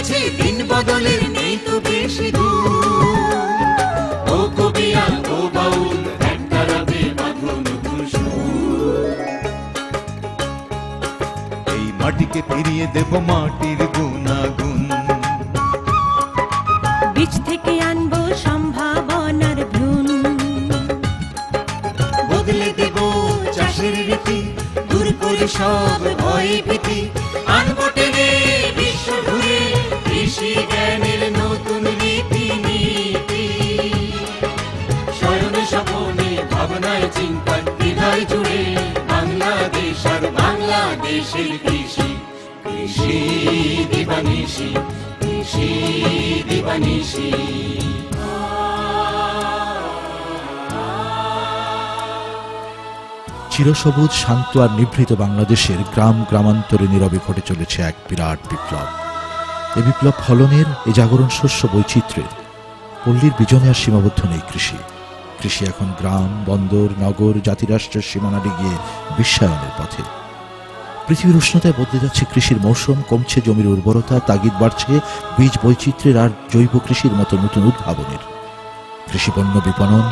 চলেছে দিন বদলের নেই তো বেশি দূর। ও কবিয়া ও বাউল একটা রাতে বাঁধো নতুন সুর। এই মাটিকে ফিরিয়ে দেব মাটির গুণাগুণ, বীজ থেকে আনবো সম্ভাবনার ভ্রূণ, বদলে দেব চাষের রীতি, দূর করে সব ভয় ভীতি, আনবো টেনে বিশ্ব ঘুরে কৃষি জ্ঞানের নতুন রীতি নীতি। স্বয়ং স্বপনে ভাবনায় চিন্তায় হৃদয় জুড়ে বাংলাদেশ আর বাংলাদেশের কৃষি, কৃষি দিবানিশি, কৃষি দিবানিশি। চিরসবুজ শান্ত আর নিভৃত বাংলাদেশের গ্রাম গ্রামান্তরে নীরবে ঘটে চলেছে এক বিরাট বিপ্লব। এ বিপ্লব ফলনের, এ জাগরণ শস্য বৈচিত্র্যের। পল্লীর বিজনে আর সীমাবদ্ধ নেই কৃষি। কৃষি এখন গ্রাম, বন্দর, নগর, জাতিরাষ্ট্রের সীমানা ডিগিয়ে বিশ্বায়নের পথে। পৃথিবীর উষ্ণতায় বদলে যাচ্ছে কৃষির মৌসুম, কমছে জমির উর্বরতা, তাগিদ বাড়ছে বীজ বৈচিত্র্যের আর জৈব কৃষির মতো নতুন উদ্ভাবনের। কৃষিপণ্য বিপণন